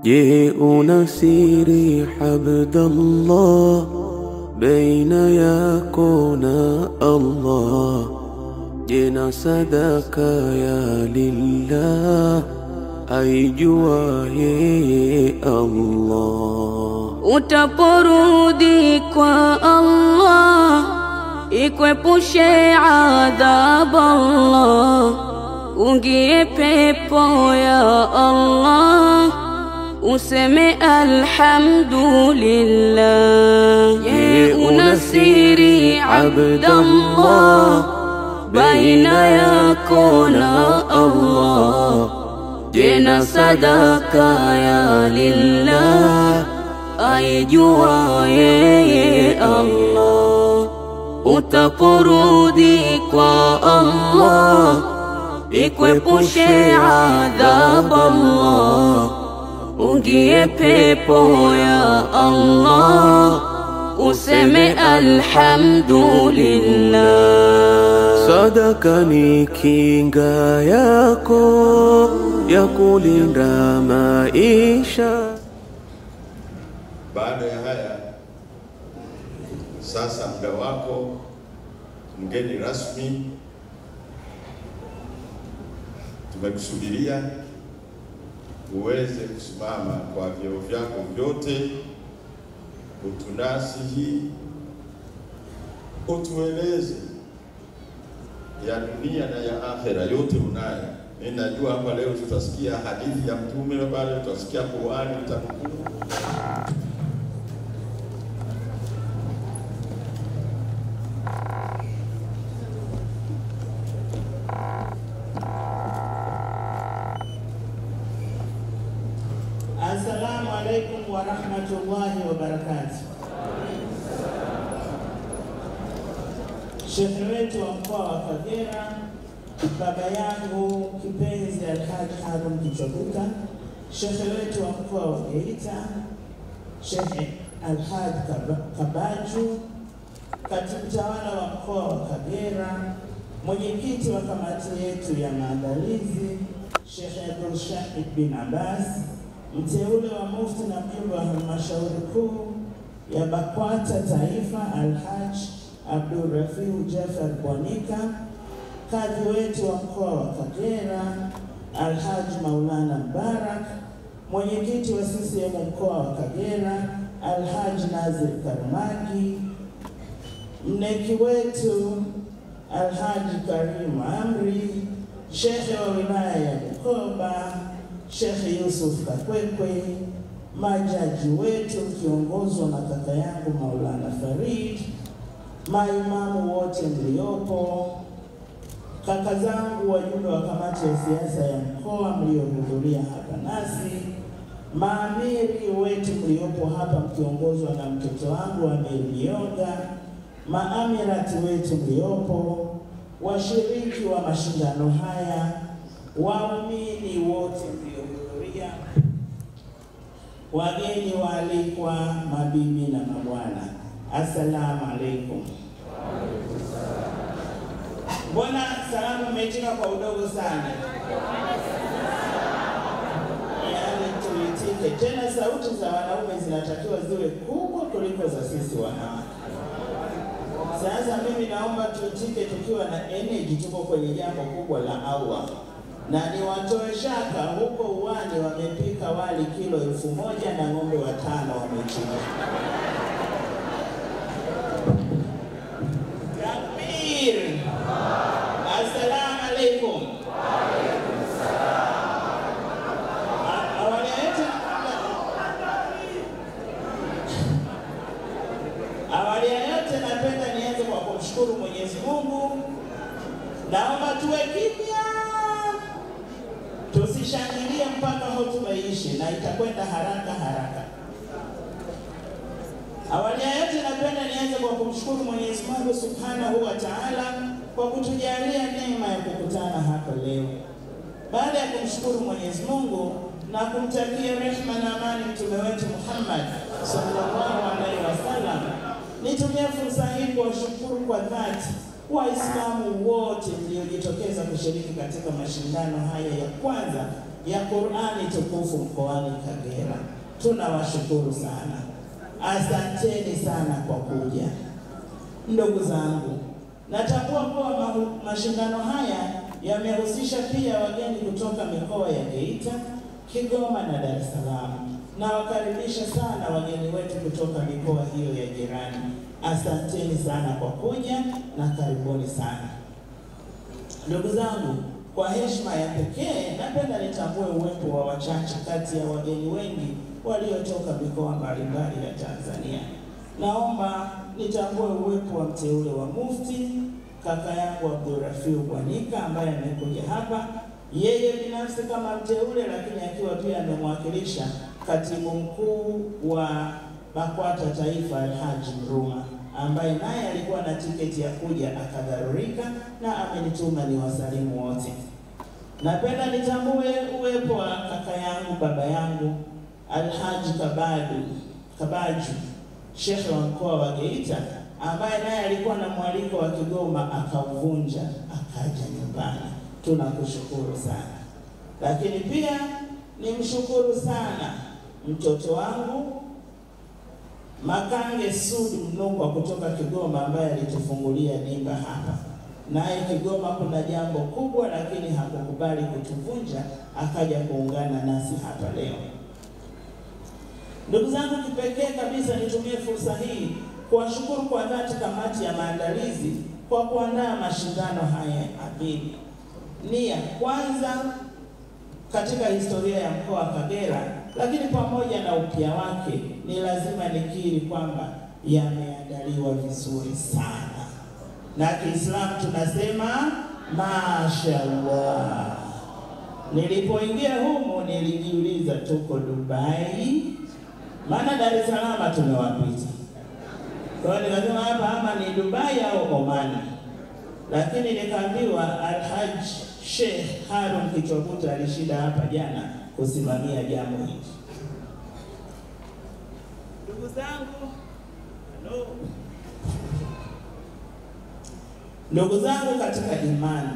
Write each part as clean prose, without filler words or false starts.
Je, una siri Abdallah baina yako na Allah? Je, na sadaka ya lillah aijua yeye Allah? Utaporudi kwa Allah ikwepushe adhabu Allah, ungie pepo ya Allah, useme alhamdulillah. Je, una siri Abdallah baina yako na Allah? Je, na sadaka ya lillah aijua yeye Allah? Utaporudi kwa Allah ikwepushe adhabu Allah, ungie pepo ya Allah, useme alhamdulillah. Sadaka ni kinga yako ya kulinda maisha. Baada ya haya sasa muda wako mgeni rasmi, tumekusubiria uweze kusimama kwa vyeo vyako vyote, utunasihi, utueleze ya dunia na ya akhera yote unayo. Mimi najua hapa leo tutasikia hadithi ya Mtume na pale tutasikia Qur'ani itanukuu. Assalamu alaikum wa rahmatullahi wa barakatuh. Sheikh wetu wa mkoa wa Kagera, baba yangu kipenzi Alhaji Harun Kichobuka, Sheikh wetu wa mkoa wa Geita, Sheikh Alhaji Kabaju, katibu tawala wa mkoa wa Kagera, mwenyekiti wa kamati yetu ya maandalizi Sheikh Abdul Shahid bin Abbas, mteule wa mufti na mjumbe wa halmashauri kuu ya BAKWATA Taifa Alhaji Abdul Rafiu Jafar Bwanika, kadhi wetu wa mkoa wa Kagera Alhaji Maulana Mbarak, mwenyekiti wa CCM mkoa wa Kagera Alhaji Nazir Karmagi, mneki wetu Alhaji Karim Amri, shekhe wa wilaya ya Bukoba Sheikh Yusuf Kakwekwe, majaji wetu kiongozwa na kaka yangu Maulana Farid, maimamu wote mliopo, kaka zangu wajumbe wa kamati ya siasa ya mkoa mliohudhuria hapa nasi, maamiri wetu mliopo hapa mkiongozwa na mtoto wangu Amiri Mionga, maamirati wetu mliopo, washiriki wa mashindano haya, waumini wote mliohudhuria, wageni waalikwa, mabibi na mabwana, assalamu alaikum. Mbona salamu mmeitika kwa udogo sana? Yaani tuitike. Tena sauti za wanaume zinatakiwa ziwe kubwa kuliko za sisi wanawake. Sasa mimi naomba tuitike tukiwa na energy, tuko kwenye jambo kubwa la Allah. Na ni watoe shaka, huko uwani wamepika wali kilo 1000 na ng'ombe 5 wamechinja. Takbir! Assalamu alaikum. Awali ya yote napenda nianze kwa kumshukuru Mwenyezi Mungu. Naomba tuwe kimya, tusishangilie mpaka hotuba iishe, na itakwenda haraka haraka. Awali ya yote napenda nianze kwa kumshukuru Mwenyezi Mungu Subhanahu wa Ta'ala kwa kutujalia neema ya kukutana hapa leo. Baada ya kumshukuru Mwenyezi Mungu na kumtakia rehema na amani mtume wetu Muhammad sallallahu alaihi wasallam, nitumie fursa hii kuwashukuru kwa dhati Waislamu wote mliojitokeza kushiriki katika mashindano haya ya kwanza ya Qur'ani tukufu mkoani Kagera. Tunawashukuru sana, asanteni sana kwa kuja. Ndugu zangu, natambua kuwa mashindano haya yamehusisha pia wageni kutoka mikoa ya Geita, Kigoma na Dar es Salaam. Na wakaribisha sana wageni wetu kutoka mikoa hiyo ya jirani. Asanteni sana kwa kuja na karibuni sana. Ndugu zangu, kwa heshima ya pekee napenda nitambue uwepo wa wachache kati ya wageni wengi waliotoka mikoa mbalimbali ya Tanzania. Naomba nitambue uwepo wa mteule wa Mufti, kaka yangu Abdurrafiu Bwanika ambaye amekuja hapa. Yeye binafsi kama mteule, lakini akiwa pia amemwakilisha katibu mkuu wa BAKWATA Taifa Alhaji Mruma, ambaye naye alikuwa na tiketi ya kuja akadharurika na amenituma ni wasalimu wote. Napenda nitambue uwepo wa kaka yangu, baba yangu Alhaji Kabaju, Sheikh wa mkoa wa Geita, ambaye naye alikuwa na mwaliko wa Kigoma akauvunja akaja nyumbani. Tunakushukuru sana. Lakini pia nimshukuru sana mtoto wangu Makange Sudi Mnungwa kutoka Kigoma ambaye alitufungulia dimba hapa. Naye Kigoma kuna jambo kubwa, lakini hakukubali kutuvunja, akaja kuungana nasi hapa leo. Ndugu zangu, kipekee kabisa nitumie fursa hii kuwashukuru kwa dhati kamati ya maandalizi kwa kuandaa mashindano haya adhimu. Nia kwanza katika historia ya mkoa wa Kagera, lakini pamoja na upya wake, ni lazima nikiri kwamba yameandaliwa vizuri sana. Na Kiislamu tunasema mashaallah. Nilipoingia humo nilijiuliza tuko Dubai, maana Dar es Salaam tumewapita. Kwa hiyo nikasema hapa ama ni Dubai au Omani. Lakini nikaambiwa Alhaji Sheikh Harun Kichwabuta alishinda hapa jana kusimamia jambo hili. Ndugu zangu, ndugu zangu katika imani,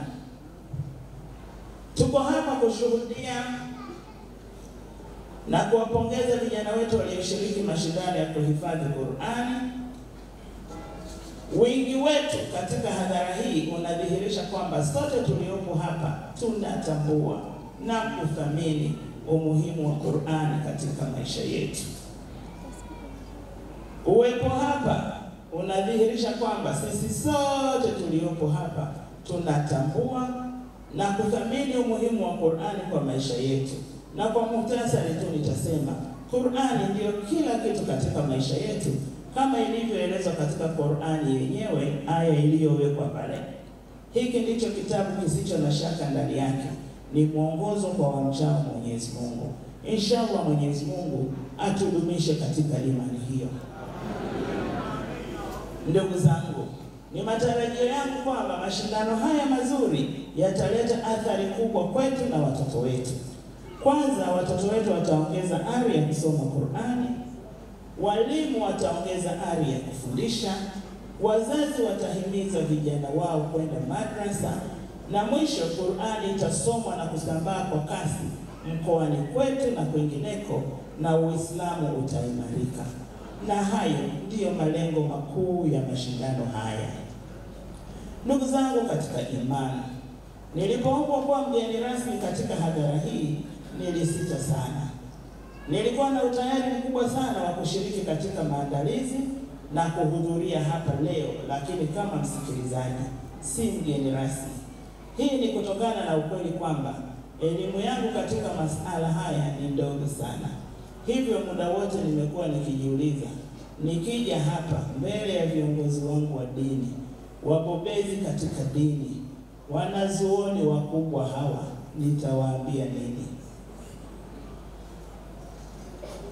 tuko hapa kushuhudia na kuwapongeza vijana wetu walioshiriki mashindano ya kuhifadhi Qur'ani. Wingi wetu katika hadhara hii unadhihirisha kwamba sote tuliopo hapa tunatambua na kuthamini umuhimu wa Qur'ani katika maisha yetu. Uwepo hapa unadhihirisha kwamba sisi sote tuliopo hapa tunatambua na kuthamini umuhimu wa Qur'ani kwa maisha yetu. Na kwa muhtasari tu nitasema Qur'ani ndio kila kitu katika maisha yetu, kama ilivyoelezwa katika Qur'ani yenyewe, aya iliyowekwa pale. Hiki ndicho kitabu kisicho na shaka ndani yake, ni mwongozo kwa wamchao Mwenyezi Mungu. Inshallah Mwenyezi Mungu atudumishe katika imani hiyo. Ndugu zangu, ni matarajio yangu kwamba mashindano haya mazuri yataleta athari kubwa kwetu na watoto wetu. Kwanza, watoto wetu wataongeza ari ya kusoma Qur'ani, walimu wataongeza ari ya kufundisha, wazazi watahimiza vijana wao kwenda madrasa, na mwisho Qur'ani itasomwa na kusambaa kwa kasi mkoani kwetu na kwingineko, na Uislamu utaimarika. Na hayo ndiyo malengo makuu ya mashindano haya. Ndugu zangu katika imani, nilipoombwa kuwa mgeni rasmi katika hadhara hii nilisita sana. Nilikuwa na utayari mkubwa sana wa kushiriki katika maandalizi na kuhudhuria hapa leo, lakini kama msikilizaji, si mgeni rasmi. Hii ni kutokana na ukweli kwamba elimu yangu katika masuala haya ni ndogo sana. Hivyo muda wote nimekuwa nikijiuliza, nikija hapa mbele ya viongozi wangu wa dini, wabobezi katika dini, wanazuoni wakubwa hawa, nitawaambia nini?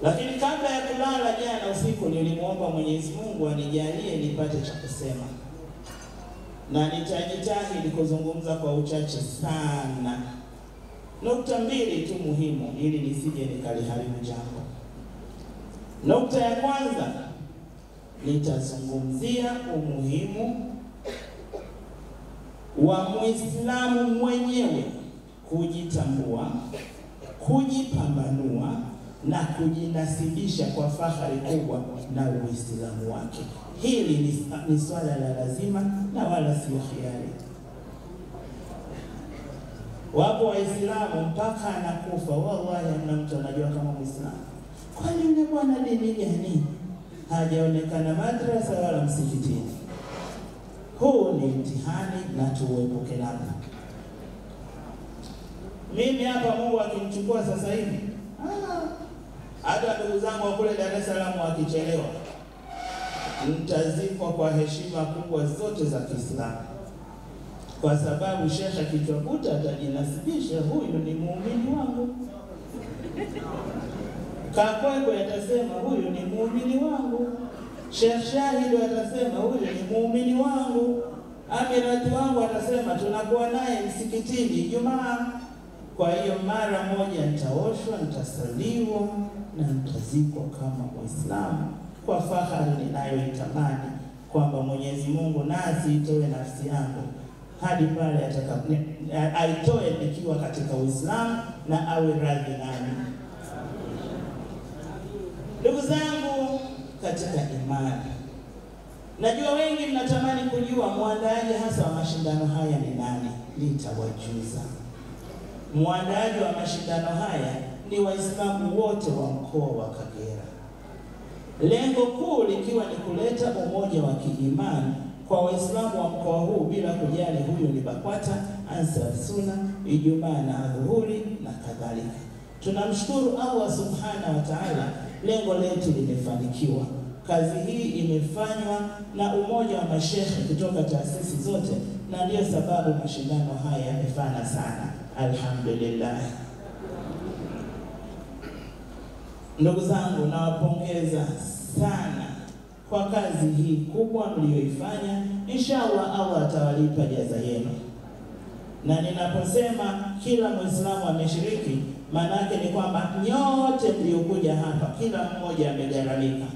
Lakini kabla ya kulala jana usiku nilimuomba Mwenyezi Mungu anijalie nipate cha kusema. Na nitajitahidi kuzungumza kwa uchache sana. Nukta mbili tu muhimu ili nisije nikaliharibu jambo. Nukta ya kwanza, nitazungumzia umuhimu wa Muislamu mwenyewe kujitambua, kujipambanua na kujinasibisha kwa fahari kubwa na Uislamu wake. Hili ni swala la lazima na wala sio khiari. Wapo Waislamu mpaka anakufa wallahi hamna mtu anajua kama Muislamu. Kwani yule bwana dini gani? Hajaonekana madrasa wala msikitini. Huu ni mtihani na tuepuke nao. Mimi hapa Mungu akimchukua sasa hivi, hata ndugu zangu wa kule Dar es Salaam wakichelewa, mtazikwa kwa heshima kubwa zote za Kiislamu. Kwa sababu Sheikh akichwakuta atajinasibisha, huyu ni muumini wangu. Kakwekwe atasema huyu ni muumini wangu. Sheikh Shahidu atasema huyu ni muumini wangu. Amirati wangu atasema tunakuwa naye msikitini Ijumaa. Kwa hiyo mara moja nitaoshwa, nitasaliwa na nitazikwa kama Muislamu kwa fahari ninayoitamani kwamba Mwenyezi Mungu nasi itoe nafsi yangu hadi pale aitoe nikiwa katika Uislamu na awe radhi nami. Ndugu zangu katika imani, najua wengi mnatamani kujua muandaaji hasa wa mashindano haya ni nani. Nitawajuza. Muandaaji wa mashindano haya ni Waislamu wote wa mkoa wa Kagera. Lengo kuu likiwa ni kuleta umoja wa kiimani kwa Waislamu wa mkoa huu bila kujali huyu ni BAKWATA, Ansar Sunna, Ijumaa na Adhuhuri na kadhalika. Tunamshukuru Allah Subhanahu wa Ta'ala, lengo letu limefanikiwa. Kazi hii imefanywa na umoja wa mashehe kutoka taasisi zote, na ndio sababu mashindano haya yamefana sana. Alhamdulillah. Ndugu zangu, nawapongeza sana kwa kazi hii kubwa mlioifanya. Inshallah Allah atawalipa jaza yenu. Na ninaposema kila Muislamu ameshiriki, maana yake ni kwamba nyote mliokuja hapa kila mmoja amegharamika.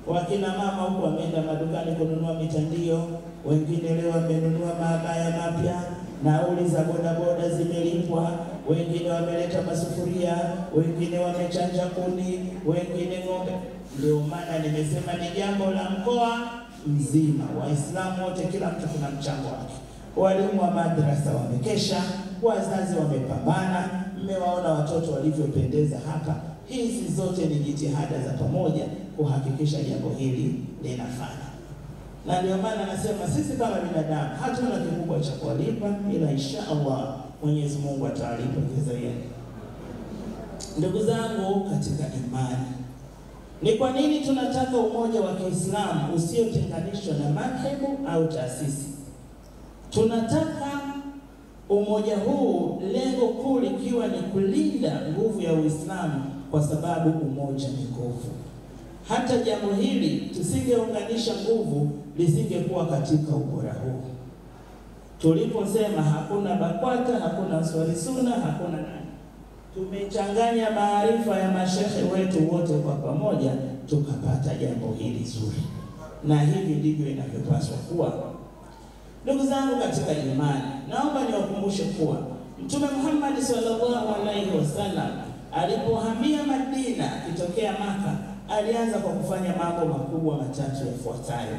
Wakina mama huko wameenda madukani kununua mitandio, wengine leo wamenunua mabaya mapya, nauli za bodaboda zimelipwa, wengine wameleta masufuria, wengine wamechanja kuni, wengine ng'ombe. Ndio maana nimesema ni jambo la mkoa mzima, Waislamu wote, kila mtu kuna mchango wake. Walimu wa madrasa wamekesha, wazazi wamepambana, mmewaona watoto walivyopendeza hapa. Hizi zote ni jitihada za pamoja kuhakikisha jambo hili linafanya. Na ndio maana nasema sisi kama binadamu hatuna kikubwa cha kuwalipa, ila insha Allah Mwenyezi Mungu atawalipa jaza yenu. Ndugu zangu katika imani, ni kwa nini tunataka umoja wa Kiislamu usiotenganishwa na madhehebu au taasisi? Tunataka umoja huu, lengo kuu likiwa ni kulinda nguvu ya Uislamu, kwa sababu umoja ni nguvu. Hata jambo hili tusingeunganisha nguvu lisingekuwa katika ubora huu. Tuliposema hakuna BAKWATA, hakuna Ansar Sunna, hakuna nani, tumechanganya maarifa ya mashehe wetu wote kwa pamoja, tukapata jambo hili zuri. Na hivi ndivyo inavyopaswa kuwa. Ndugu zangu katika imani, naomba niwakumbushe kuwa Mtume Muhammad sallallahu alaihi wasallam alipohamia Madina kitokea Maka, alianza kwa kufanya mambo makubwa matatu yafuatayo.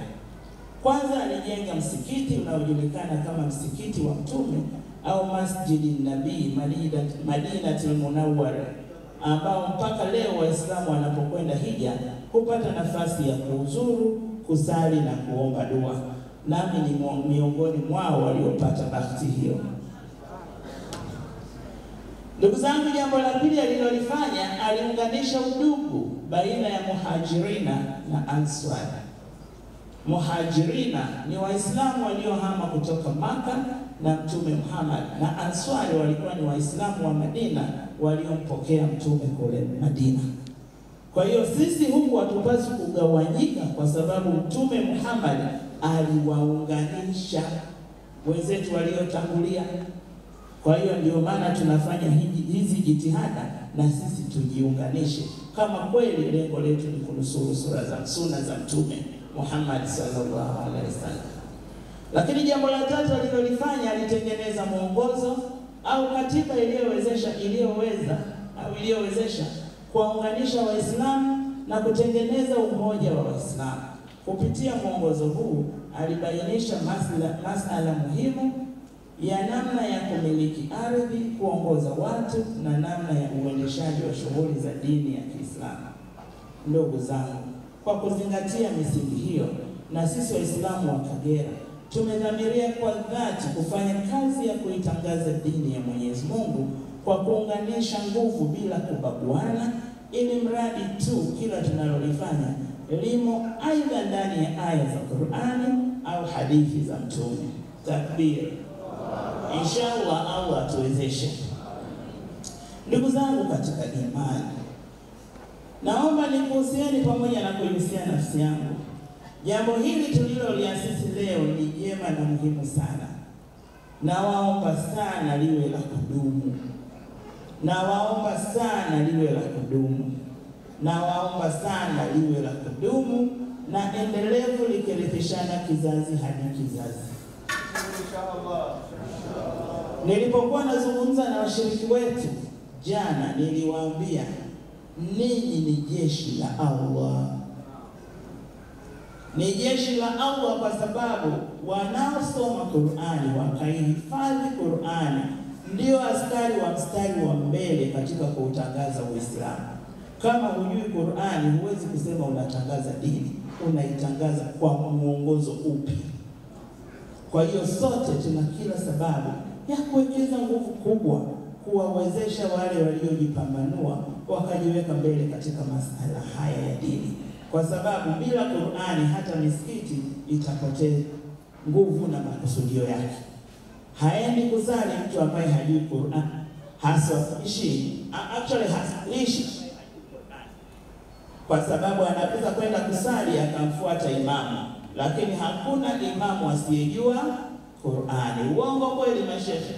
Kwanza, alijenga msikiti unaojulikana kama msikiti wa Mtume au Masjidin Nabii Madinatul Munawwara, ambao mpaka leo Waislamu wanapokwenda hija hupata nafasi ya kuuzuru, kusali na kuomba dua. Nami ni miongoni mwao waliopata bahati hiyo. Ndugu zangu, jambo la pili alilolifanya, aliunganisha udugu baina ya Muhajirina na Ansar. Muhajirina ni Waislamu waliohama kutoka Maka na Mtume Muhammad, na Ansar walikuwa ni Waislamu wa Madina waliompokea Mtume kule Madina. Kwa hiyo sisi huku hatupaswi kugawanyika, kwa sababu Mtume Muhammad aliwaunganisha wenzetu waliotangulia. Kwa hiyo ndio maana tunafanya hizi jitihada, na sisi tujiunganishe kama kweli lengo letu ni kunusuru sunna za Mtume Muhammad sallallahu alaihi wasallam. Lakini jambo la tatu alilolifanya, alitengeneza mwongozo au katiba iliyoweza iliyowezesha kuwaunganisha Waislamu na kutengeneza umoja wa Waislamu. Kupitia mwongozo huu alibainisha masala muhimu ya namna ya kumiliki ardhi, kuongoza watu na namna ya uendeshaji wa shughuli za dini ya Kiislamu. Ndugu zangu, kwa kuzingatia misingi hiyo, na sisi Waislamu wa Kagera tumedhamiria kwa dhati kufanya kazi ya kuitangaza dini ya Mwenyezi Mungu kwa kuunganisha nguvu bila kubaguana, ili mradi tu kila tunalolifanya limo aidha ndani ya aya za Qur'ani au hadithi za Mtume. Takbir! Inshallah Allah atuwezeshe. Ndugu zangu katika imani, naomba nikuhusieni pamoja na kuihusia nafsi yangu. Jambo hili tuliloliasisi leo ni jema na muhimu sana. Nawaomba sana liwe la kudumu. Nawaomba sana liwe la kudumu. Nawaomba sana liwe la kudumu na endelevu, likirithishana kizazi hadi kizazi. Inshallah. Nilipokuwa nazungumza na washiriki wetu jana, niliwaambia ninyi ni jeshi la Allah. Ni jeshi la Allah kwa sababu wanaosoma Qur'ani wakaihifadhi Qur'ani ndio askari wa mstari wa mbele katika kuutangaza Uislamu. Kama hujui Qur'ani, huwezi kusema unatangaza dini, unaitangaza kwa mwongozo upi? Kwa hiyo sote tuna kila sababu ya kuwekeza nguvu kubwa kuwawezesha wale waliojipambanua wakajiweka mbele katika masuala haya ya dini, kwa sababu bila Qur'ani hata misikiti itapoteza nguvu na makusudio yake. Haendi kusali mtu ambaye hajui Qur'an, haswalishi kwa sababu anaweza kwenda kusali akamfuata imamu, lakini hakuna imamu asiyejua Qur'ani. Uongo kweli mashehe?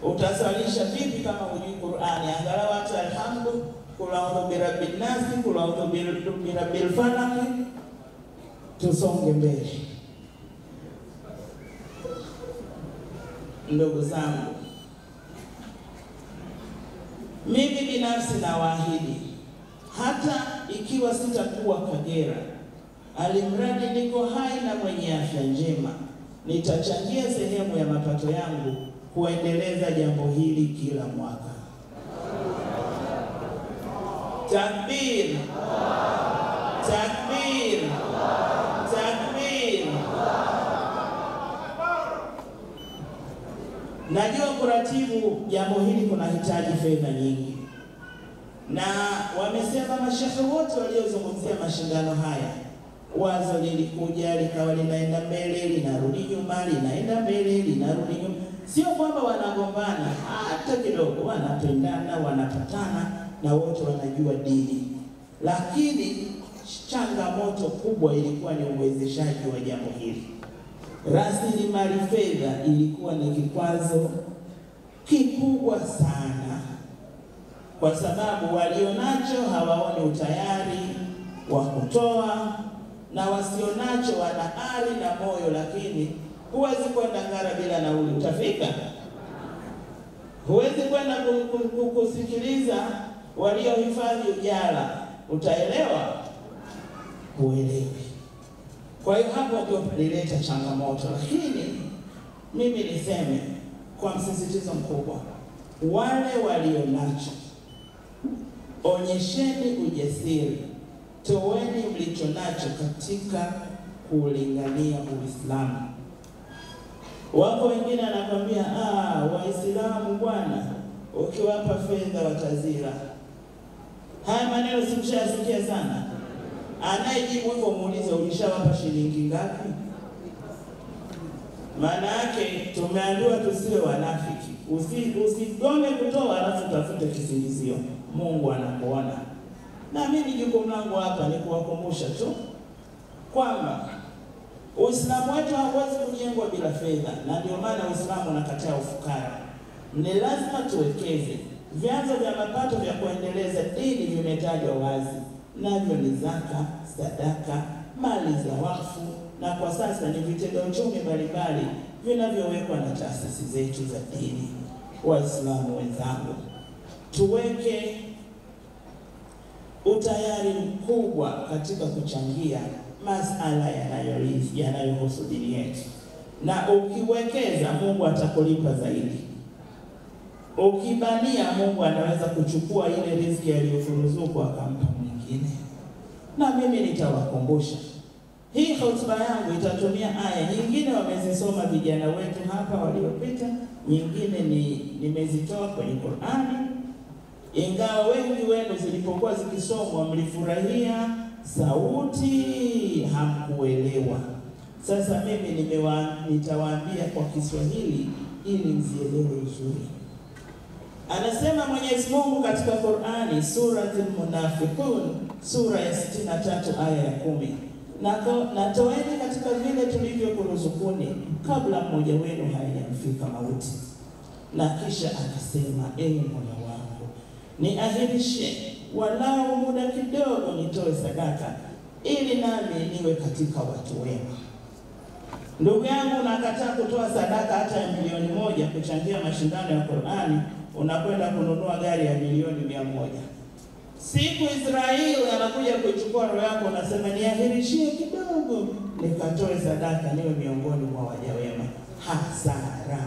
Utasalisha vipi kama hujui Qur'ani? Angalau hata alhamdu, kul a'udhu birabbin nas, kul a'udhu birabbil falaq. Tusonge mbele. Ndugu zangu, mimi binafsi nawaahidi, hata ikiwa sitakuwa Kagera, alimradi niko hai na mwenye afya njema, nitachangia sehemu ya mapato yangu kuendeleza jambo hili kila mwaka. Takbir! Takbir! Takbir! Najua kuratibu jambo hili kunahitaji fedha nyingi, na wamesema mashehe wote waliozungumzia mashindano haya, wazo lilikuja likawa linaenda mbele linarudi nyuma, linaenda mbele linarudi nyuma. Sio kwamba wanagombana hata kidogo, wanapendana, wanapatana na wote wanajua dini. Lakini changamoto kubwa ilikuwa ni uwezeshaji wa jambo hili. Rasilimali fedha ilikuwa ni kikwazo kikubwa sana, kwa sababu walionacho hawaoni utayari wa kutoa, na wasionacho wana ari na moyo, lakini huwezi kwenda Ngara bila nauli. Utafika? Huwezi kwenda kusikiliza waliohifadhi ujala. Utaelewa? Huelewi. Kwa hiyo hapo ndio palileta changamoto, lakini mimi niseme kwa msisitizo mkubwa, wale walionacho, onyesheni ujasiri, toweni mlicho nacho katika kulingania Uislamu. Wako wengine anakwambia Waislamu bwana, ukiwapa fedha watazira. Haya maneno simshasikia sana. Anayejibu hivyo muulize, ulishawapa shilingi ngapi? Maana yake tumeambiwa tusiwe wanafiki. Usigome kutoa alafu tafute kisingizio. Mungu anakuona. Na mimi jukumu langu hapa ni kuwakumbusha tu kwamba Uislamu wetu hauwezi kujengwa bila fedha, na ndio maana Uislamu unakataa ufukara. Ni lazima tuwekeze. Vyanzo vya mapato vya kuendeleza dini vimetajwa wazi, navyo ni zaka, sadaka, mali za wakfu, na kwa sasa ni vitega uchumi mbalimbali vinavyowekwa na taasisi zetu za dini. Waislamu wenzangu, tuweke utayari mkubwa katika kuchangia masala yanayohusu dini yetu. Na ukiwekeza, Mungu atakulipa zaidi. Ukibania, Mungu anaweza kuchukua ile riziki aliyokuruzuku akampa mwingine. Na mimi nitawakumbusha, hii hotuba yangu itatumia aya nyingine wamezisoma vijana wetu hapa waliopita, nyingine nimezitoa kwenye Qur'ani. Ingawa wengi wenu zilipokuwa zikisomwa mlifurahia sauti, hamkuelewa. Sasa mimi nitawaambia kwa Kiswahili ili mzielewe vizuri. Anasema Mwenyezi Mungu katika Qur'ani, Suratul Munafiqun, sura ya 63 aya ya 10. Na toeni katika vile tulivyokuruzukuni kabla mmoja wenu hayamfika mauti. Na kisha akasema, ewe Mola wangu, niahirishe walau muda kidogo nitoe sadaka ili nami niwe katika watu wema. Ndugu yangu, nakataa kutoa sadaka hata ya milioni 1 kuchangia mashindano ya Qur'ani, unakwenda kununua gari ya milioni 100. Siku Israeli anakuja kuchukua roho yako, unasema niahirishie kidogo nikatoe sadaka niwe miongoni mwa waja wema. Hasara.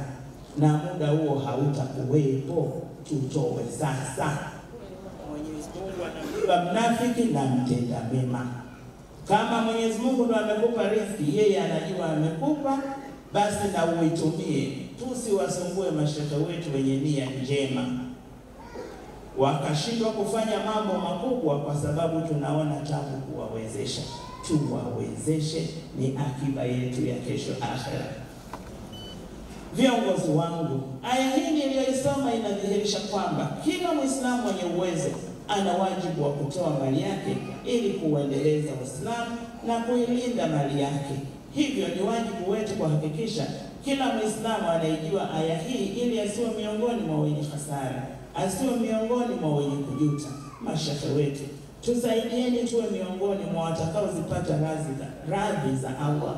Na muda huo hautakuwepo, tutoe sasa. Mwenyezi Mungu anamlipa mnafiki na mtenda mema. Kama Mwenyezi Mungu ndo amekupa riziki, yeye anajua amekupa, basi na uitumie. Tusiwasumbue mashehe wetu wenye nia njema wakashindwa kufanya mambo makubwa kwa sababu tunaona tabu kuwawezesha. Tuwawezeshe, ni akiba yetu ya kesho akhera. Viongozi wangu, aya hii niliyoisoma inadhihirisha kwamba kila Muislamu mwenye uwezo ana wajibu wa kutoa mali yake ili kuendeleza Uislamu na kuilinda mali yake. Hivyo ni wajibu wetu kuhakikisha kila Muislamu anaijua aya hii ili asiwe miongoni mwa wenye hasara, asiwe miongoni mwa wenye kujuta. Mashehe wetu, tusaidieni tuwe miongoni mwa watakaozipata radhi za Allah.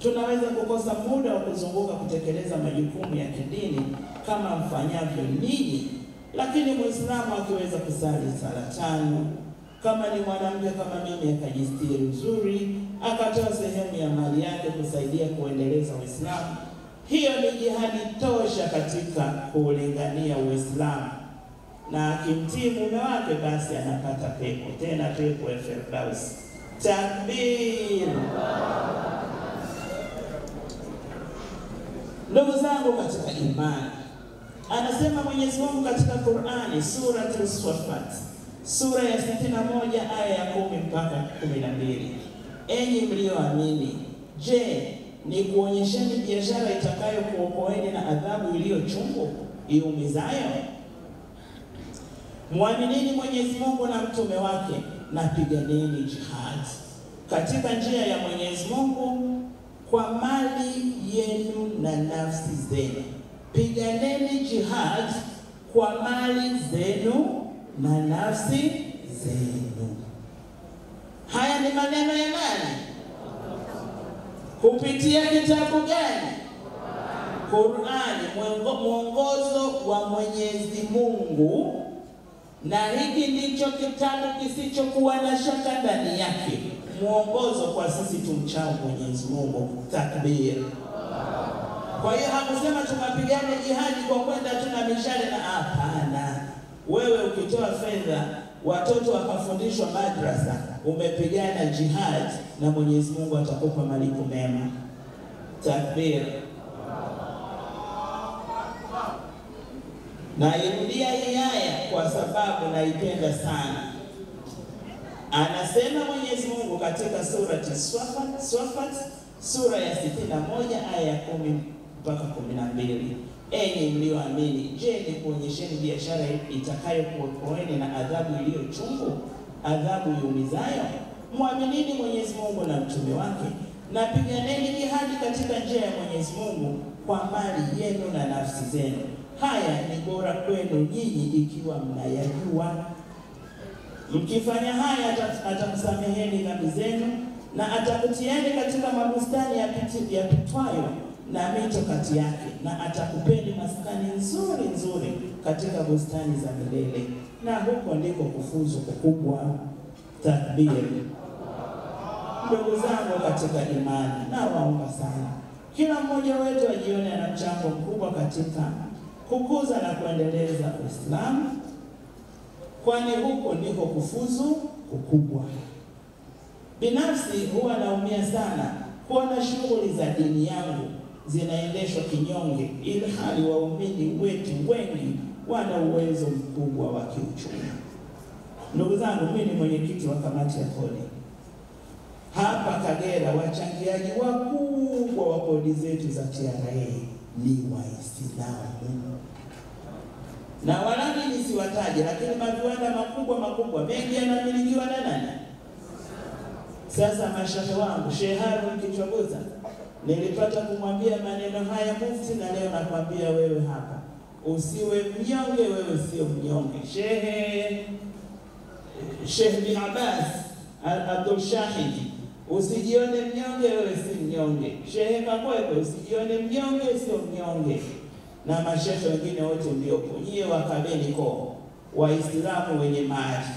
Tunaweza kukosa muda wa kuzunguka kutekeleza majukumu ya kidini kama mfanyavyo ninyi, lakini Muislamu akiweza kusali sala 5, kama ni mwanamke kama mimi akajistiri vizuri, akatoa sehemu ya mali yake kusaidia kuendeleza Uislamu, hiyo ni jihadi tosha katika kulingania Uislamu. Na akimtii mume wake, basi anapata pepo, tena pepo ya Firdaus. Takbir! Ndugu zangu katika imani, anasema Mwenyezi Mungu katika Qur'ani, Suratul Swafat, sura ya 61 aya ya 10 mpaka 12. Enyi mlioamini, je, ni kuonyesheni biashara itakayokuokoeni na adhabu iliyo chungu iumizayo? Muaminini Mwenyezi Mungu na mtume wake, na piganeni jihad katika njia ya Mwenyezi Mungu kwa mali yenu na nafsi zenu. Piganeni jihad kwa mali zenu na nafsi zenu. Haya ni maneno ya nani? Kupitia kitabu gani? Qur'ani, mwongozo wa Mwenyezi Mungu. Na hiki ndicho kitabu kisichokuwa na shaka ndani yake, mwongozo kwa sisi tumchao Mwenyezi Mungu. Takbir! Kwa hiyo hakusema tukapigane jihadi kwa kwenda tuna mishale na hapana. Wewe ukitoa fedha watoto wakafundishwa madrasa, umepigana jihad na Mwenyezi Mungu atakupa malipo mema. Takbir! Nairudia hii aya kwa sababu naipenda sana. Anasema Mwenyezi Mungu katika surati Swafat, sura ya 61 aya ya 10 mpaka 12. Enyi mlioamini, je, ni kuonyesheni biashara itakayokuokoeni na adhabu iliyo chungu, adhabu iumizayo? Muaminini Mwenyezi Mungu na mtume wake, na piganeni jihadi katika njia ya Mwenyezi Mungu kwa mali yenu na nafsi zenu. Haya ni bora kwenu nyinyi ikiwa mnayajua. Mkifanya haya atakusameheni dhambi zenu na atakutieni katika mabustani yapitwayo na mito kati yake, na atakupeni maskani nzuri nzuri katika bustani za milele, na huko ndiko kufuzu kukubwa. Takbir. Ndugu zangu katika imani, nawaomba sana kila mmoja wetu ajione ana mchango mkubwa katika kukuza na kuendeleza Uislamu, kwani huko ndiko kufuzu kukubwa. Binafsi huwa naumia sana kuona shughuli za dini yangu zinaendeshwa kinyonge, ili hali waumini wetu wengi wana uwezo mkubwa wa kiuchumi. Ndugu zangu, mimi ni mwenyekiti wa kamati ya kodi hapa Kagera. Wachangiaji wakubwa wa kodi zetu za TRA ni Waislamu, na wala nisiwataje, lakini maviwanda makubwa mengi yanamilikiwa na nani? Sasa mashaikh wangu Sheikh Harun Kichwaguza, nilipata kumwambia maneno haya mufti, na leo nakwambia wewe hapa, usiwe mnyonge, wewe sio mnyonge. Sheikh bin Abbas Abdul Shahid, usijione mnyonge, wewe si mnyonge. Sheikh Kakwekwe, usijione mnyonge, sio mnyonge. Na masheikh wengine wote mliopo, nyie wakabeni ko Waislamu wenye maji.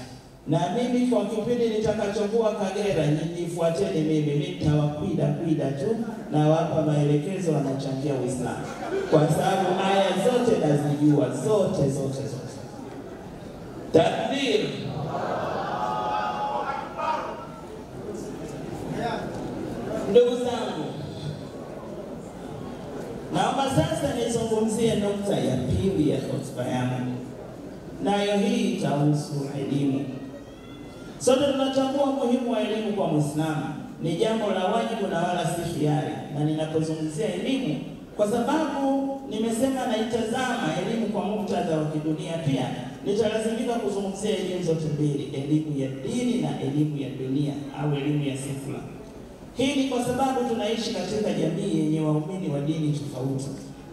Na mimi kwa kipindi nitakachokuwa Kagera, nifuateni mimi nitawakwida tu na wapa maelekezo wanachangia Uislamu, kwa sababu aya zote nazijua, zote. Takbir. Ndugu zangu, naomba sasa nizungumzie nukta ya pili ya hotuba yangu, nayo hii itahusu elimu. Sote tunatambua umuhimu wa elimu kwa Muislamu, ni jambo la wajibu na wala si hiari. Na ninapozungumzia elimu, kwa sababu nimesema naitazama elimu kwa muktadha wa kidunia, pia nitalazimika kuzungumzia elimu zote mbili, elimu ya dini na elimu ya dunia au elimu ya sifla. Hii ni kwa sababu tunaishi katika jamii yenye waumini wa dini tofauti.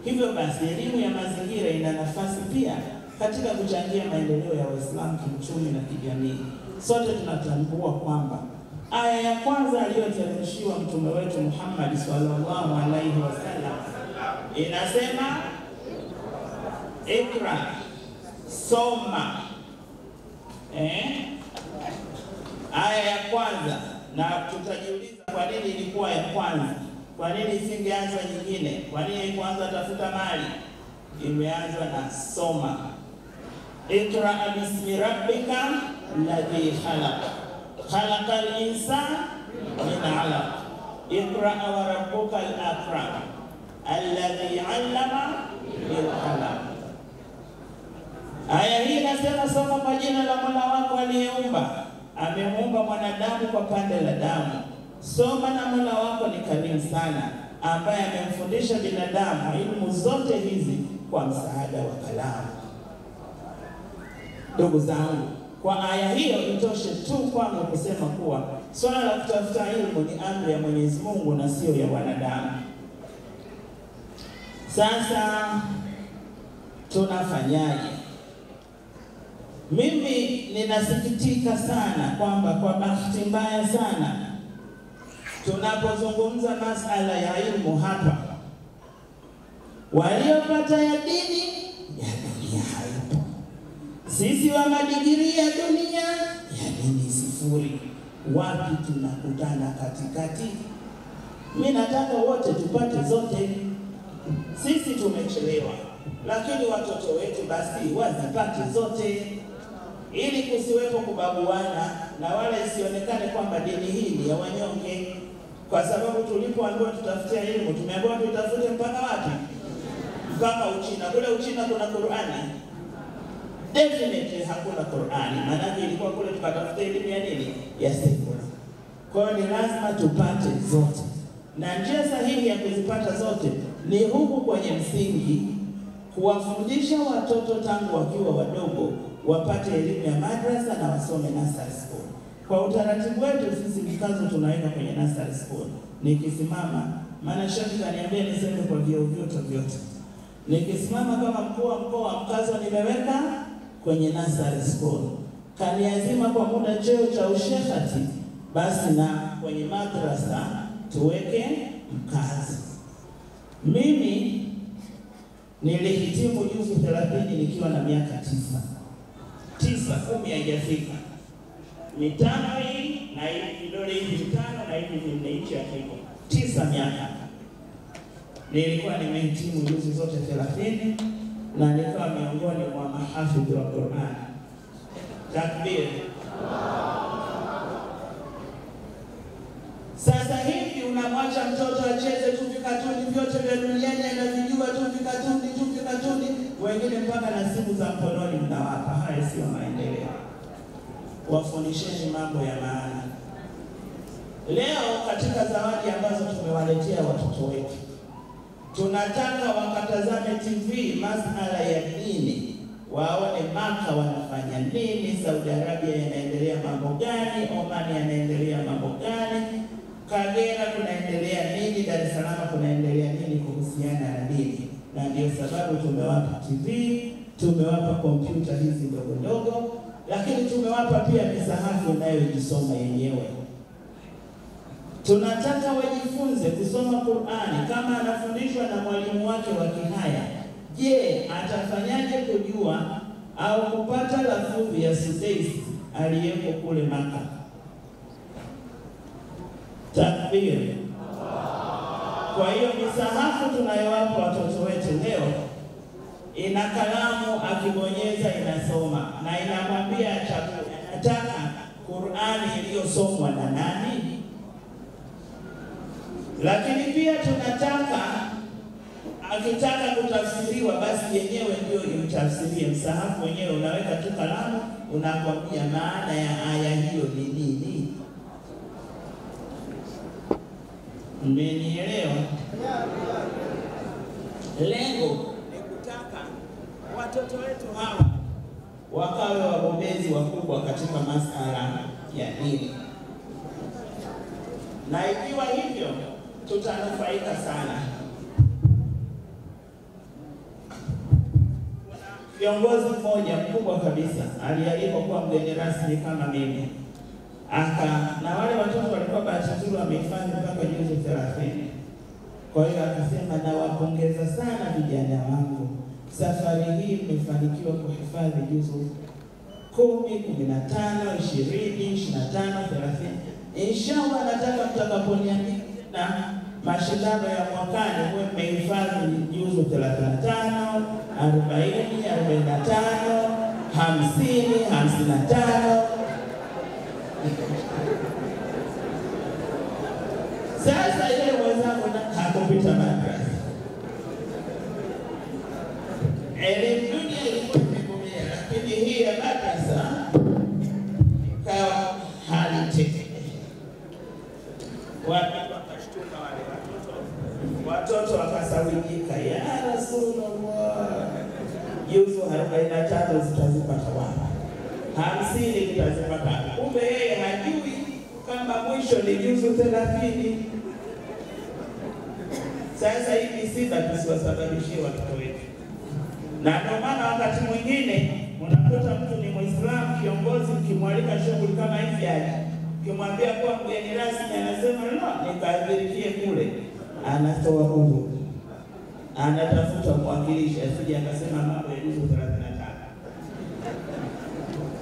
Hivyo basi elimu ya mazingira ina nafasi pia katika kuchangia maendeleo ya Waislamu kiuchumi na kijamii. Sote tunatambua kwamba aya ya kwanza aliyoteremshiwa mtume wetu Muhammad sallallahu alaihi wasallam inasema, Ikra, soma. Aya ya kwanza, na tutajiuliza kwa nini ilikuwa ya kwanza, kwa nini isingeanza nyingine, kwa nini kwanza tafuta mali, imeanzwa na soma. Ikra bismi rabbika alladhi khalaq, khalaqal insana min 'alaq, ikra wa rabbuka al-akram alladhi 'allama bil qalam. Aya hii inasema soma kwa jina la Mola wako aliyeumba, amemuumba mwanadamu kwa pande la damu. Soma na Mola wako ni karimu sana, ambaye amemfundisha binadamu elimu zote hizi kwa msaada wa kalamu. Ndugu zangu, kwa aya hiyo itoshe tu kwangu kusema kuwa swala la kutafuta elimu ni amri ya Mwenyezi Mungu na sio ya wanadamu. Sasa tunafanyaje? Mimi ninasikitika sana kwamba kwa bahati mbaya sana tunapozungumza masala ya elimu hapa, waliopata ya dini ya dunia haipo. Sisi wa madigiri ya dunia ya dini sifuri. Wapi tunakutana katikati? Mimi nataka wote tupate zote. Sisi tumechelewa, lakini watoto wetu basi wazipate zote, ili kusiwepo kubaguana na wala isionekane kwamba dini hii ni ya wanyonge. Kwa sababu tulipoambiwa tutafutia elimu, tumeambiwa tutafute mpaka wapi? Mpaka Uchina. Kule Uchina kuna Qur'ani? Definitely hakuna Qur'ani. Maana ilikuwa kule tukatafuta elimu ya nini? Ya sekula. Kwa hiyo ni lazima tupate zote, na njia sahihi ya kuzipata zote ni huku kwenye msingi, kuwafundisha watoto tangu wakiwa wadogo wapate elimu ya madrasa na wasome nursery school. Kwa utaratibu wetu sisi mkazo tunaweka kwenye nursery school. Nikisimama, maana shati kaniambia niseme kwa vyote. Nikisimama kama mkuu wa mkoa, mkazo nimeweka kwenye nursery school. Kaniazima kwa muda cheo cha ushehati, basi na kwenye madrasa tuweke mkazo. Mimi nilihitimu juzu 30 nikiwa na miaka 9, 10 haijafika. Mitano hii na hii vidole hivi vitano na hivi vinne hichi hakipo. 9 miaka. Nilikuwa nimehitimu juzu zote 30 na nikawa miongoni mwa mahafidhi wa Qur'an. Takbir. Sasa hivi unamwacha mtoto acheze tu vikatuni vyote vya duniani, anavijua tu vikatuni, wengine mpaka na simu za mkononi mnawapa. Haya sio maendeleo. Wafundisheni mambo ya maana. Leo katika zawadi ambazo tumewaletea watoto wetu, tunataka wakatazame TV masala ya dini, waone Maka wanafanya nini, Saudi Arabia yanaendelea mambo gani, Oman yanaendelea mambo gani, Kagera kunaendelea nini, Dar es Salaam kunaendelea nini kuhusiana na dini. Na ndio sababu tumewapa TV, tumewapa kompyuta hizi ndogo ndogo, lakini tumewapa pia misahafu inayojisoma yenyewe. Tunataka wajifunze kusoma Qur'ani kama anafundishwa na mwalimu wake wa Kihaya. Je, atafanyaje kujua au kupata lafudhi ya Sudais aliyeko kule Maka? Takbir. Kwa hiyo misahafu tunayowapa watoto wetu leo ina kalamu, akibonyeza inasoma na inamwambia anataka Qur'ani iliyosomwa na nani. Lakini pia tunataka akitaka kutafsiriwa basi yenyewe ndio imtafsirie. Msahafu wenyewe unaweka tu kalamu, unakwambia maana ya aya hiyo ni nini. Mmenielewa? Lengo ni kutaka watoto wetu hawa wakawe wabobezi wakubwa katika masuala ya dini. Na ikiwa hivyo tutanufaika sana. Kiongozi mmoja mkubwa kabisa alialikwa kuwa mgeni rasmi kama mimi. Na wale watoto walikuwa bahati nzuri wamehifadhi mpaka juzu 30. Kwa hiyo akasema, nawapongeza sana vijana wangu. Safari hii mmefanikiwa kuhifadhi juzu 10, 15, 20, 25, 30. Inshallah nataka mtakaponiambia na mashindano ya mwakani mwe mmehifadhi juzu 35, 40, 45, 50, 55. Sasa ile mwenzangu hakupita madrasa. Elimu dunia ilikuwa imegomea, lakini hii ya madrasa ikawa hali tete. Wakashtuka wale watoto wakasawijika, ya Rasulullah, juzu 45 zitazipata wapi? 50 zitazipata. Kumbe yeye hajui kama mwisho ni juzu 30. Sasa hii misiba tusiwasababishie watoto wetu. Na ndio maana wakati mwingine unakuta mtu ni Muislamu, kiongozi, ukimwalika shughuli kama hivi aje, ukimwambia kuwa mgeni rasmi anasema no, nikadhirikie kule, anatoa huru, anatafuta mwakilishi asije akasema mambo ya juzu 35.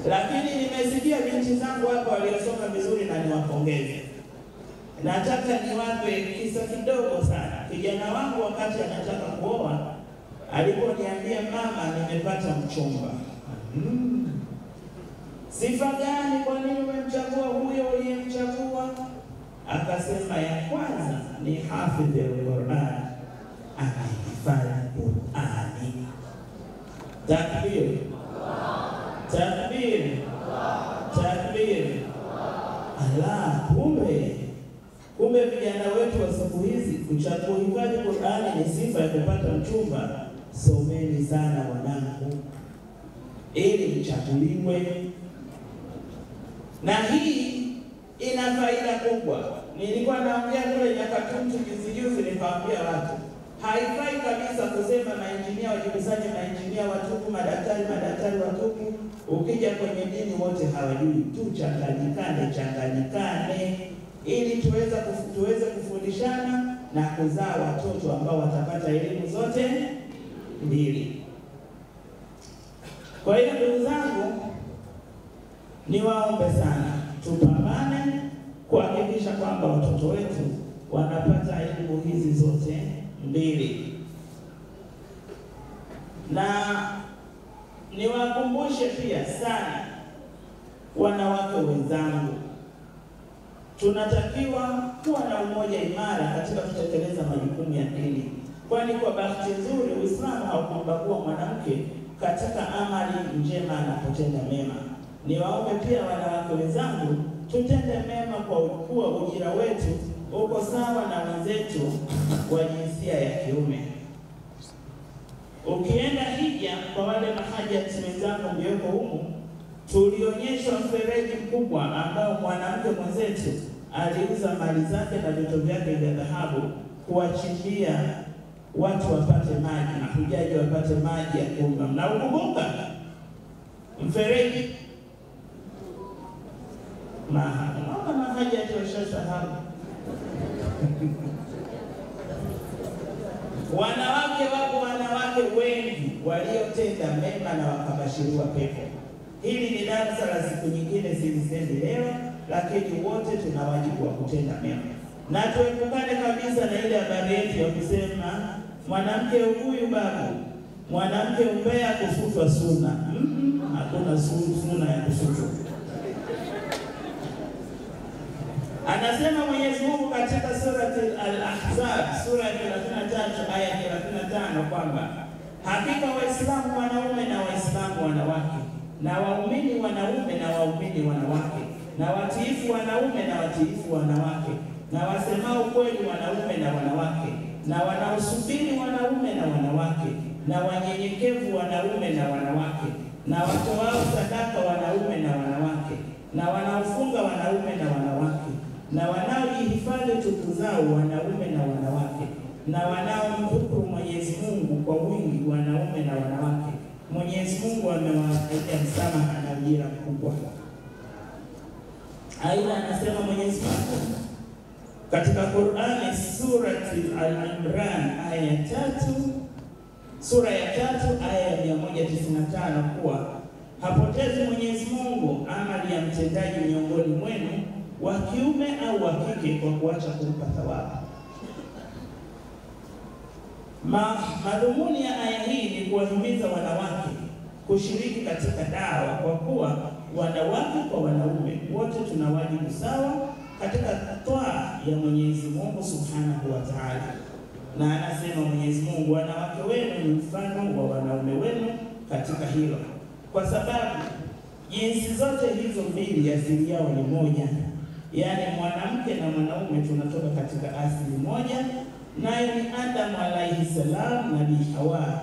Lakini nimesikia binti zangu hapa waliosoma vizuri na niwapongeze. Nataka niwape kisa kidogo sana. Kijana wangu wakati anataka kuoa aliponiambia, mama, nimepata mchumba. Sifa gani, kwa nini umemchagua huyo uliyemchagua? Akasema, ya kwanza ni hafidhi al-Qur'an, anahifadhi Qur'ani. Takbir. Takbir. Takbir. Allah, kumbe vijana wetu wa siku hizi kuchagua hifadhi Qur'ani ni sifa ya kupata mchumba. Someni sana wanangu ili mchaguliwe. Na hii ina faida kubwa. Nilikuwa naongea kule Nyakatuntu juzi nikawaambia watu, haifai kabisa kusema mainjinia wajikusanye, mainjinia watupu, madaktari watupu. Ukija kwenye dini wote hawajui. Tu changanyikane ili tuweze kufundishana na kuzaa watoto ambao watapata elimu zote mbili. Kwa hiyo ndugu zangu, niwaombe sana tupambane kuhakikisha kwamba watoto wetu wanapata elimu hizi zote mbili. Na niwakumbushe pia sana wanawake wenzangu, tunatakiwa kuwa na umoja imara katika kutekeleza majukumu ya dini, kwani kwa bahati nzuri Uislamu haukumbagua mwanamke katika amali njema anapotenda mema. Niwaombe pia wanawake wenzangu, tutende mema kwa kuwa ujira wetu uko sawa na wenzetu wa jinsia ya kiume. Ukienda hija, kwa wale mahajati wenzangu mlioko humu, tulionyeshwa mfereji mkubwa ambao mwanamke mwenzetu aliuza mali zake na vitu vyake vya dhahabu kuwachimbia watu wapate maji, mahujaji wapate maji ya kunywa. Mnaukumbuka mfereji? Naona mahajati washasahau. Wanawake wako, wanawake wengi waliotenda mema na wakabashiriwa pepo. Hili ni darasa la siku nyingine, silisemi leo, lakini wote tuna wajibu wa kutenda mema. Na tuepukane kabisa na ile habari yetu ya kusema mwanamke huyu babu, mwanamke umbea kufutwa suna. Hakuna suna ya kufutwa. Anasema Mwenyezi Mungu katika surati Al-Ahzab, sura ya 33 aya 35 kwamba hakika Waislamu wanaume na Waislamu wanawake, na waumini wanaume na waumini wanawake, na watiifu wanaume na watiifu wanawake, na wasemao kweli wanaume na wanawake, na wanaosubiri wanaume na wanawake, na wanyenyekevu wanaume na wanawake, na watoao sadaka wanaume na wanawake, na wanaofunga wanaume na wanawake, na wanaojihifadhi tupu zao wanaume na wanawake, na wanaomdhukuru Mwenyezi Mungu kwa wingi wanaume na wanawake. Mwenyezi Mungu amewaahidia msamaha na ujira mkubwa. Aidha anasema Mwenyezi Mungu katika Qur'ani, surati Al-Imran aya ya 3, sura ya 3 aya ya 195 kuwa hapotezi Mwenyezi Mungu amali ya mtendaji miongoni mwenu wa kiume au wa kike kwa kuacha kumpa thawabu. Madhumuni ya aya hii ni kuwahimiza wanawake kushiriki katika dawa, kwa kuwa wanawake kwa wanaume wote tuna wajibu sawa katika toa ya Mwenyezi Mungu Subhanahu wa Ta'ala. Na anasema Mwenyezi Mungu, wanawake wenu ni mfano wa wanaume wenu katika hilo, kwa sababu jinsi zote hizo mbili asili yao ni moja. Yaani mwanamke na mwanaume tunatoka katika asili moja, naye ni Adam alayhi salam na Bi Hawa.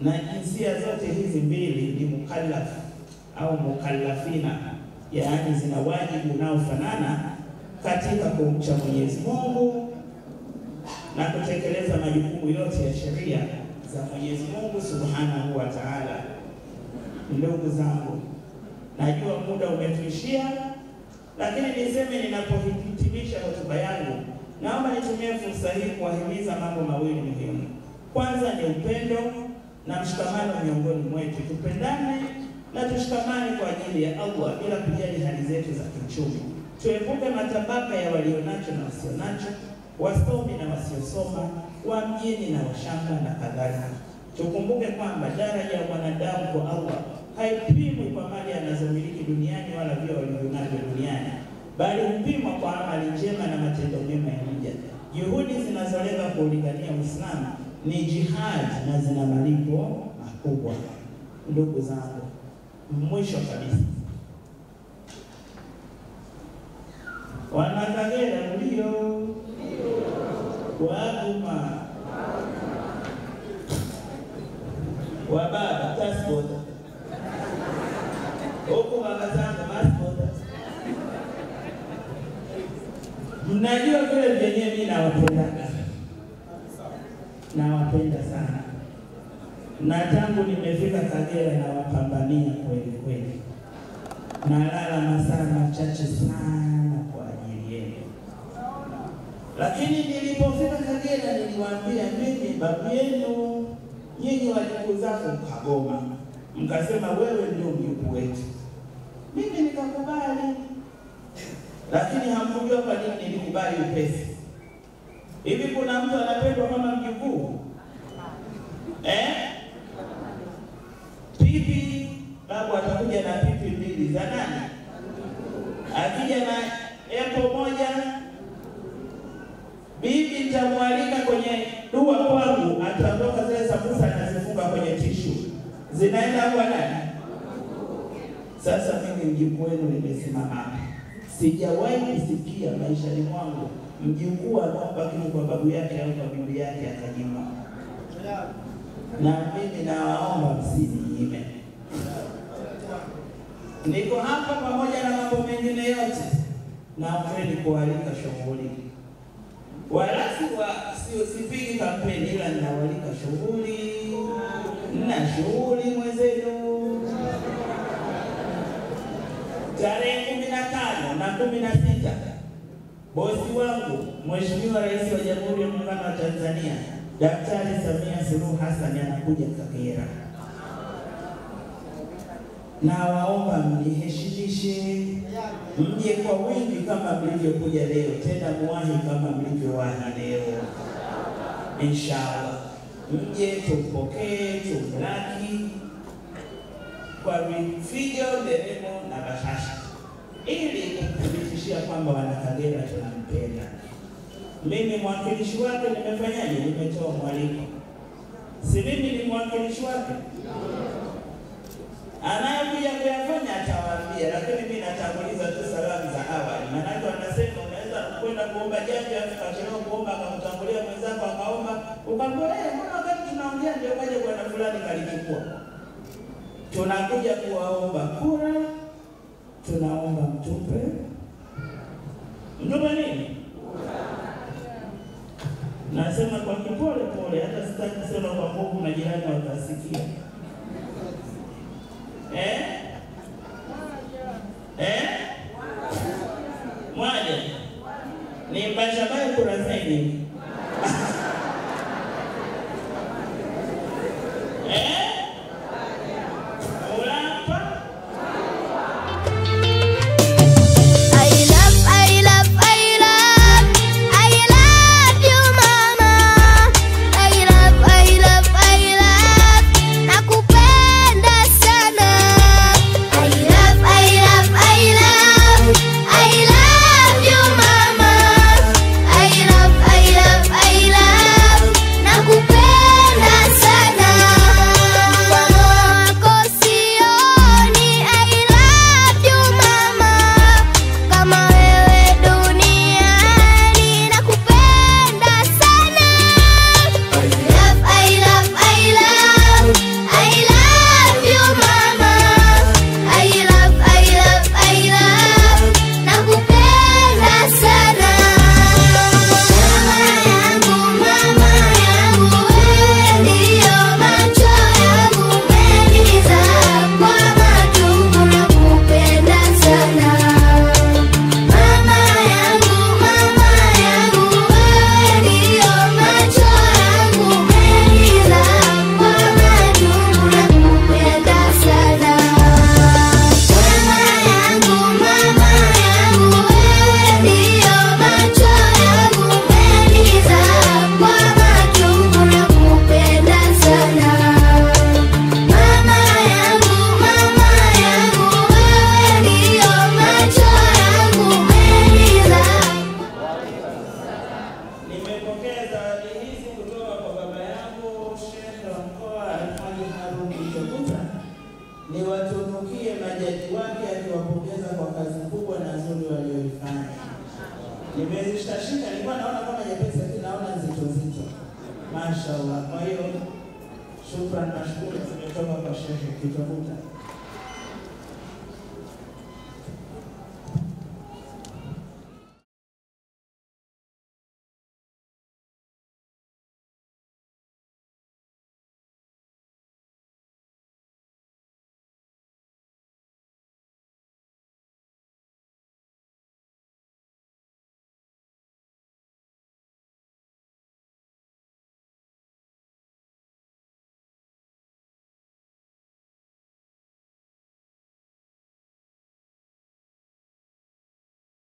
Na jinsia zote hizi mbili ni mukallaf au mukallafina, yaani zina wajibu unaofanana katika kumcha Mwenyezi Mungu na kutekeleza majukumu yote ya sheria za Mwenyezi Mungu Subhanahu wa Ta'ala. Ndugu zangu, najua muda umetuishia, lakini niseme ninapohitimisha hotuba yangu, naomba nitumie fursa hii kuwahimiza mambo mawili muhimu. Kwanza ni upendo na mshikamano miongoni mwetu. Tupendane na tushikamane kwa ajili ya Allah bila kujali hali zetu za kiuchumi. Tuepuke matabaka ya walionacho na wasionacho, wasomi na wasiosoma, wa mjini na washamba na kadhalika. Tukumbuke kwamba daraja ya mwanadamu kwa Allah haipimwi kwa mali anazomiliki duniani wala vile walivyonavyo duniani, bali hupimwa kwa amali njema na matendo mema ya mja. Juhudi zinazolenga kuulingania Uislamu ni jihad na zina malipo makubwa. Ndugu zangu, mwisho kabisa, Wanakagera mlio waguma wababa passport huko wakazanga passport. Mnajua vile vyenyewe mimi nawapenda sana, na tangu nimefika Kagera na wapambania kweli kweli. Nalala masaa machache sana kwa ajili yenu. Lakini nilipofika Kagera niliwaambia mimi babu yenu, nyinyi wajukuu zako mkagoma. Mkasema wewe ndio mjukuu wetu. Mimi nikakubali. Lakini hamkujua kwa nini nilikubali upesi. Hivi kuna mtu anapendwa kama mjukuu? Pipi, babu atakuja na pipi mbili za nani? Akija na epo moja, bibi nitamwalika kwenye dua kwangu, ataondoka zile sambusa anazifunga kwenye tishu. Zinaenda kwa nani? Sasa mimi mjukuu wenu nimesimama hapa. Sijawahi kusikia maishani mwangu mjukuu anaomba kitu kwa babu yake au kwa bibi yake akanyima. Na mimi nawaomba msininyime. Niko hapa pamoja na mambo mengine yote. Naombeni kualika shughuli. Wala sipigi kampeni, ila ninawalika shughuli. Na shughuli mwezenu. Tarehe 15 na 16. Bosi wangu, Mheshimiwa Rais wa Jamhuri ya Muungano wa Tanzania, Daktari Samia Suluhu Hassan anakuja Kagera. Na waomba mniheshimishe, mje kwa wingi kama mlivyokuja leo, tena muwahi kama mlivyowahi leo. Inshallah. Mje tumpokee, tumlaki kwa vifijo, nderemo na bashasha, ili kuthibitishia kwamba wana Kagera tunampenda. Mimi mwakilishi wake nimefanyaje? Nimetoa mwaliko. Si mimi ni mwakilishi wake? Anayekuja kuyafanya atawaambia, lakini mimi natanguliza tu salamu za awali. Maana wanasema unaweza kwenda kuomba jambo afu kachelewa kuomba akakutangulia mwenzako akaomba, ukamwambia mbona wakati tunaongea ndio kaja bwana fulani kalichukua. Tunakuja kuwaomba kura, tunaomba mtupe nini? Nasema kwa kipole pole, hata sitaki kusema kwa nguvu na jirani watasikia. Mwaje? Ni mbashabai kura zaidi. Niwatunukie majaji wake akiwapongeza kwa kazi kubwa na nzuri walioifanya. Nimezishashika, nilikuwa naona kama nyepesi lakini naona nzito nzito. Mashaallah. Kwa hiyo shukrani na shukuru zimetoka kwa Sheikh Kitabuta.